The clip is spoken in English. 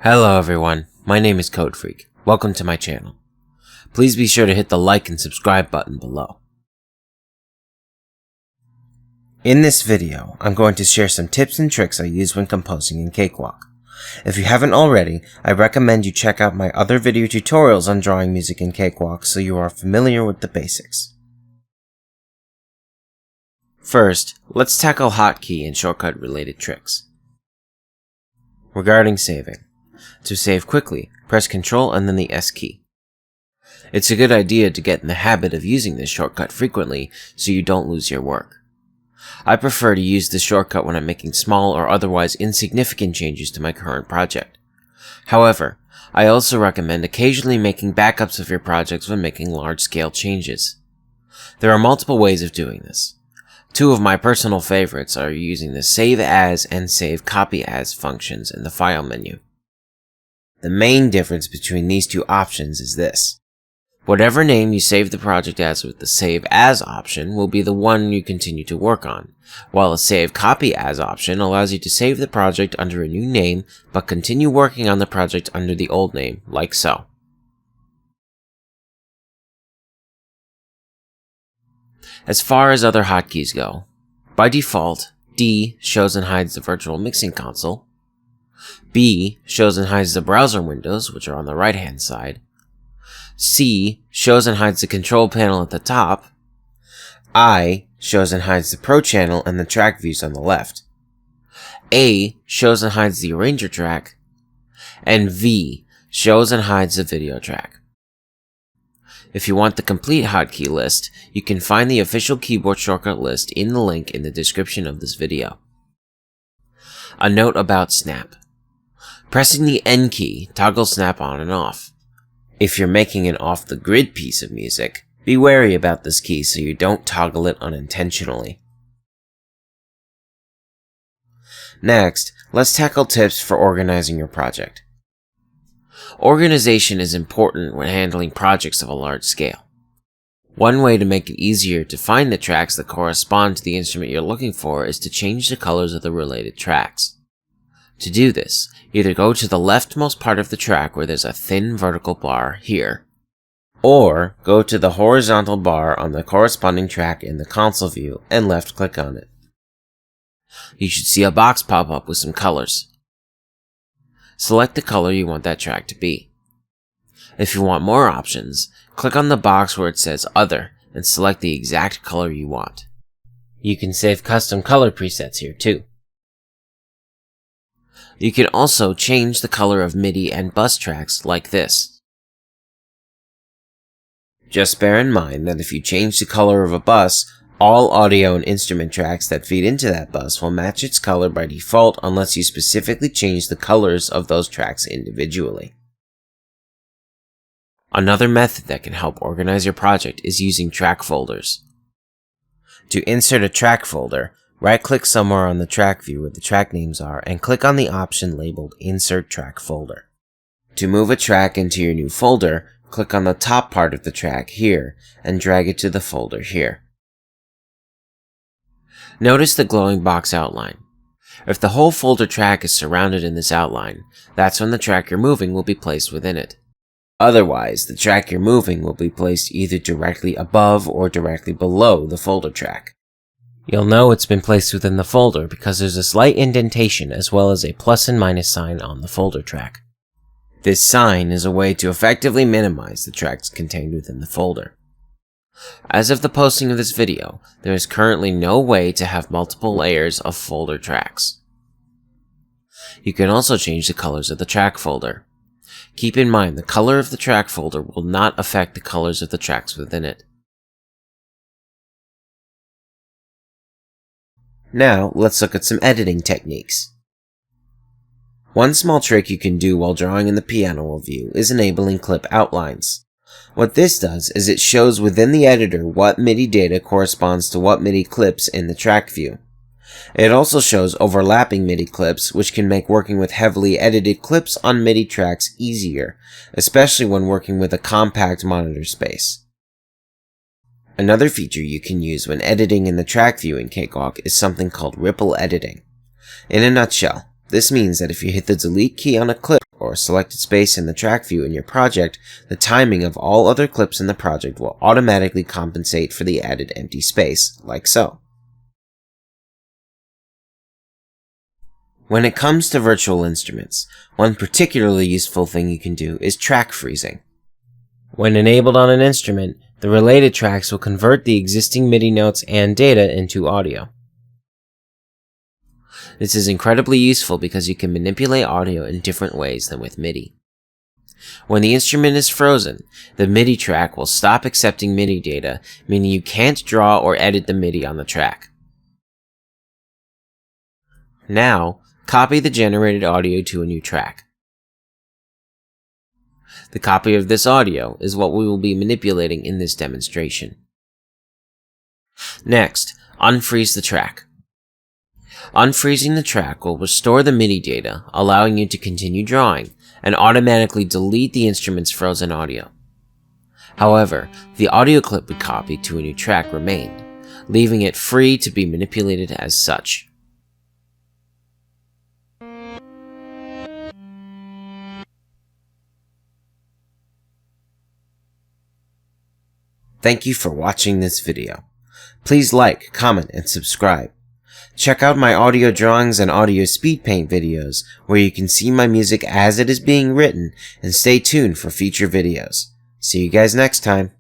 Hello everyone, my name is Code Freak. Welcome to my channel. Please be sure to hit the like and subscribe button below. In this video, I'm going to share some tips and tricks I use when composing in Cakewalk. If you haven't already, I recommend you check out my other video tutorials on drawing music in Cakewalk so you are familiar with the basics. First, let's tackle hotkey and shortcut related tricks. Regarding saving. To save quickly, press Ctrl and then the S key. It's a good idea to get in the habit of using this shortcut frequently so you don't lose your work. I prefer to use this shortcut when I'm making small or otherwise insignificant changes to my current project. However, I also recommend occasionally making backups of your projects when making large-scale changes. There are multiple ways of doing this. Two of my personal favorites are using the Save As and Save Copy As functions in the File menu. The main difference between these two options is this. Whatever name you save the project as with the Save As option will be the one you continue to work on, while a Save Copy As option allows you to save the project under a new name but continue working on the project under the old name, like so. As far as other hotkeys go, by default, D shows and hides the virtual mixing console, B shows and hides the browser windows, which are on the right-hand side, C shows and hides the control panel at the top, I shows and hides the Pro channel and the track views on the left, A shows and hides the arranger track, and V shows and hides the video track. If you want the complete hotkey list, you can find the official keyboard shortcut list in the link in the description of this video. A note about snap. Pressing the N key toggles snap on and off. If you're making an off-the-grid piece of music, be wary about this key so you don't toggle it unintentionally. Next, let's tackle tips for organizing your project. Organization is important when handling projects of a large scale. One way to make it easier to find the tracks that correspond to the instrument you're looking for is to change the colors of the related tracks. To do this, either go to the leftmost part of the track where there's a thin vertical bar here, or go to the horizontal bar on the corresponding track in the console view and left-click on it. You should see a box pop up with some colors. Select the color you want that track to be. If you want more options, click on the box where it says Other and select the exact color you want. You can save custom color presets here too. You can also change the color of MIDI and bus tracks like this. Just bear in mind that if you change the color of a bus, all audio and instrument tracks that feed into that bus will match its color by default unless you specifically change the colors of those tracks individually. Another method that can help organize your project is using track folders. To insert a track folder, right-click somewhere on the track view where the track names are and click on the option labeled Insert Track Folder. To move a track into your new folder, click on the top part of the track here and drag it to the folder here. Notice the glowing box outline. If the whole folder track is surrounded in this outline, that's when the track you're moving will be placed within it. Otherwise, the track you're moving will be placed either directly above or directly below the folder track. You'll know it's been placed within the folder because there's a slight indentation as well as a plus and minus sign on the folder track. This sign is a way to effectively minimize the tracks contained within the folder. As of the posting of this video, there is currently no way to have multiple layers of folder tracks. You can also change the colors of the track folder. Keep in mind the color of the track folder will not affect the colors of the tracks within it. Now, let's look at some editing techniques. One small trick you can do while drawing in the piano roll view is enabling clip outlines. What this does is it shows within the editor what MIDI data corresponds to what MIDI clips in the track view. It also shows overlapping MIDI clips, which can make working with heavily edited clips on MIDI tracks easier, especially when working with a compact monitor space. Another feature you can use when editing in the track view in Cakewalk is something called ripple editing. In a nutshell, this means that if you hit the delete key on a clip or or a selected space in the track view in your project, the timing of all other clips in the project will automatically compensate for the added empty space, like so. When it comes to virtual instruments, one particularly useful thing you can do is track freezing. When enabled on an instrument, the related tracks will convert the existing MIDI notes and data into audio. This is incredibly useful because you can manipulate audio in different ways than with MIDI. When the instrument is frozen, the MIDI track will stop accepting MIDI data, meaning you can't draw or edit the MIDI on the track. Now, copy the generated audio to a new track. The copy of this audio is what we will be manipulating in this demonstration. Next, unfreeze the track. Unfreezing the track will restore the MIDI data, allowing you to continue drawing, and automatically delete the instrument's frozen audio. However, the audio clip we copied to a new track remained, leaving it free to be manipulated as such. Thank you for watching this video. Please like, comment, and subscribe. Check out my audio drawings and audio speed paint videos, where you can see my music as it is being written, and stay tuned for future videos. See you guys next time.